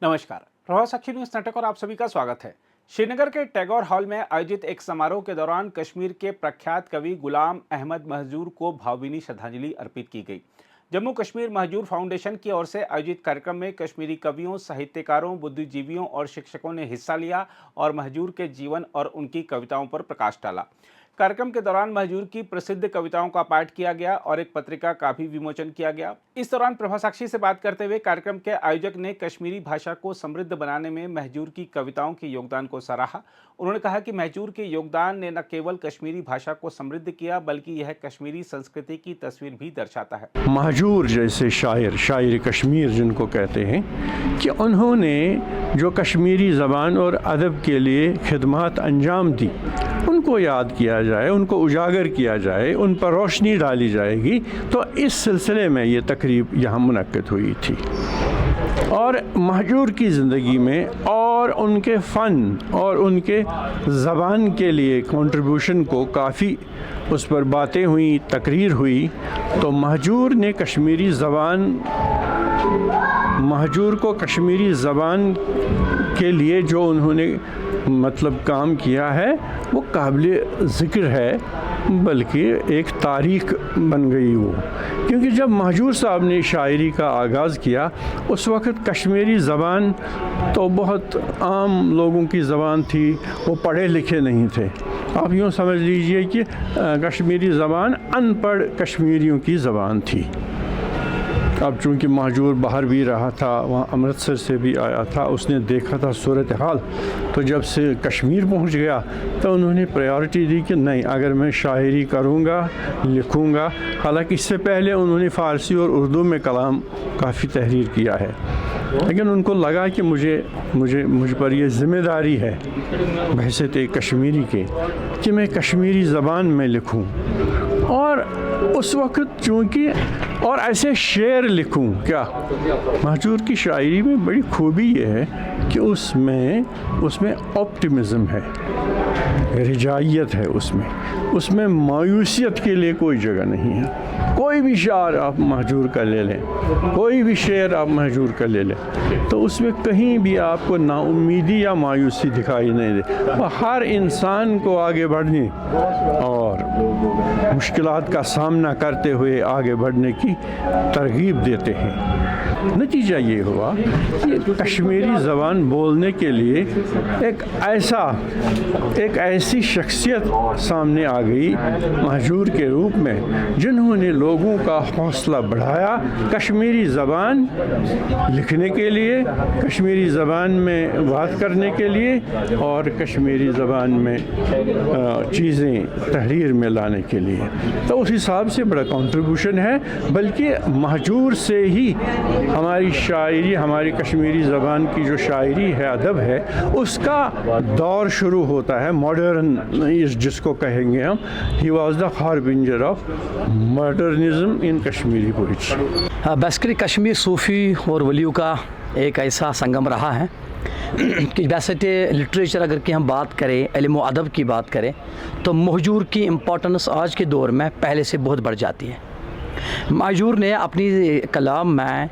नमस्कार, प्रभात साक्षी news network और आप सभी का स्वागत है। श्रीनगर के टैगोर हॉल में आयोजित एक समारोह के दौरान कश्मीर के प्रख्यात कवि गुलाम अहमद महजूर को भावभीनी श्रद्धांजलि अर्पित की गई। जम्मू कश्मीर महजूर फाउंडेशन की ओर से आयोजित कार्यक्रम में कश्मीरी कवियों, साहित्यकारों, बुद्धिजीवियों और शिक्षकों ने हिस्सा लिया और महजूर के जीवन और उनकी कविताओं पर प्रकाश डाला। कार्यक्रम के दौरान महजूर की प्रसिद्ध कविताओं का पाठ किया गया और एक पत्रिका का भी विमोचन किया गया। इस दौरान प्रभा साक्षी से बात करते हुए कार्यक्रम के आयोजक ने कश्मीरी भाषा को समृद्ध बनाने में महजूर की कविताओं के योगदान को सराहा। उन्होंने कहा कि महजूर के योगदान ने न केवल कश्मीरी भाषा को समृद्ध किया बल्कि यह कश्मीरी संस्कृति की तस्वीर भी दर्शाता है। महजूर जैसे शायर कश्मीर जिनको कहते हैं कि उन्होंने जो कश्मीरी ज़बान और अदब के लिए खिदमत अंजाम दी, उनको याद किया जाए, उनको उजागर किया जाए, उन पर रोशनी डाली जाएगी। तो इस सिलसिले में ये तकरीब यहाँ मुनक्किद हुई थी और महजूर की ज़िंदगी में और उनके फ़न और उनके ज़बान के लिए कंट्रीब्यूशन को काफ़ी उस पर बातें हुई, तकरीर हुई। तो महजूर को कश्मीरी ज़बान के लिए जो उन्होंने काम किया है वो काबिल ज़िक्र है, बल्कि एक तारीख़ बन गई वो। क्योंकि जब महजूर साहब ने शायरी का आगाज़ किया उस वक़्त कश्मीरी ज़बान तो बहुत आम लोगों की ज़बान थी, वो पढ़े लिखे नहीं थे। आप यूँ समझ लीजिए कि कश्मीरी ज़बान अनपढ़ कश्मीरियों की ज़बान थी। अब चूँकि महजूर बाहर भी रहा था, वहाँ अमृतसर से भी आया था, उसने देखा था सूरत हाल, तो जब से कश्मीर पहुँच गया तो उन्होंने प्रायोरिटी दी कि नहीं, अगर मैं शायरी करूँगा, लिखूँगा। हालांकि इससे पहले उन्होंने फ़ारसी और उर्दू में कलाम काफ़ी तहरीर किया है, लेकिन उनको लगा कि मुझ पर ये ज़िम्मेदारी है बहैसियत कश्मीरी के कि मैं कश्मीरी ज़बान में लिखूँ। और उस वक़्त चूँकि और ऐसे शेर लिखूं क्या। महजूर की शायरी में बड़ी खूबी ये है कि उसमें ऑप्टिमिज़म है, रिजाइयत है, उसमें मायूसियत के लिए कोई जगह नहीं है। कोई भी शार आप महजूर का ले लें, कोई भी शेर आप महजूर का ले लें, तो उसमें कहीं भी आपको नाउम्मीदी या मायूसी दिखाई नहीं दे। वो हर इंसान को आगे बढ़ने और मुश्किलात का सामना करते हुए आगे बढ़ने की तरगीब देते हैं। नतीजा ये हुआ कि कश्मीरी ज़बान बोलने के लिए एक ऐसी शख्सियत सामने आ गई महजूर के रूप में, जिन्होंने लोगों का हौसला बढ़ाया कश्मीरी ज़बान लिखने के लिए, कश्मीरी ज़बान में बात करने के लिए और कश्मीरी ज़बान में चीज़ें तहरीर में लाने के लिए। तो उस हिसाब से बड़ा कंट्रीब्यूशन है। बल्कि महजूर से ही हमारी शायरी, हमारी कश्मीरी ज़बान की जो शायरी है, अदब है, उसका दौर शुरू होता है मॉडर्न, जिसको कहेंगे हम। He was the harbinger of modernism in Kashmiri poetry. Basically Kashmir सूफ़ी और वलियों का एक ऐसा संगम रहा है कि वैसे लिटरेचर अगर कि हम बात करें, इल्म व अदब की बात करें, तो महजूर की इम्पोर्टेंस आज के दौर में पहले से बहुत बढ़ जाती है। महजूर ने अपनी कलाम में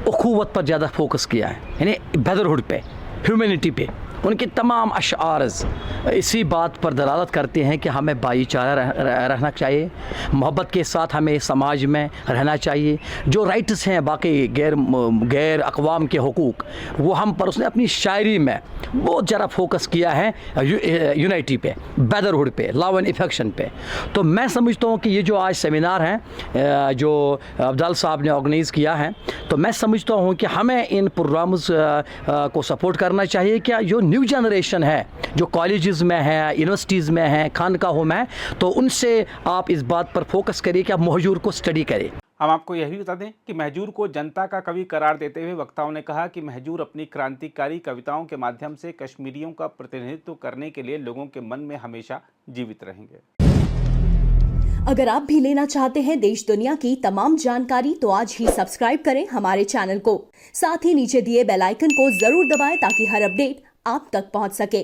उखुवत पर ज़्यादा फोकस किया है, यानी ब्रदरहुड पे, ह्यूमैनिटी पे। उनके तमाम अशआर्स इसी बात पर दलालत करते हैं कि हमें भाईचारा रहना चाहिए, मोहब्बत के साथ हमें समाज में रहना चाहिए। जो राइट्स हैं बाकी गैर अक़वाम के हुकूक, वो हम पर उसने अपनी शायरी में बहुत ज़्यादा फोकस किया है, यूनिटी पे, ब्रदरहुड पे, लव एंड इफेक्शन पे। तो मैं समझता हूँ कि ये जो आज सेमिनार है जो अफजल साहब ने ऑर्गेनाइज़ किया है, तो मैं समझता हूँ कि हमें इन प्रोग्राम्स को सपोर्ट करना चाहिए। क्या जो न्यू जनरेशन है, जो कॉलेजेस में है, यूनिवर्सिटीज़ में है, खानकाहों में, तो उनसे आप इस बात पर फोकस करिए कि आप महजूर को स्टडी करें। हम आपको यह भी बता दें कि महजूर को जनता का कवि करार देते हुए वक्ताओं ने कहा कि महजूर अपनी क्रांतिकारी कविताओं के माध्यम से कश्मीरियों का प्रतिनिधित्व करने के लिए लोगों के मन में हमेशा जीवित रहेंगे। अगर आप भी लेना चाहते हैं देश दुनिया की तमाम जानकारी, तो आज ही सब्सक्राइब करें हमारे चैनल को। साथ ही नीचे दिए बेल आइकन को जरूर दबाएं ताकि हर अपडेट आप तक पहुंच सके।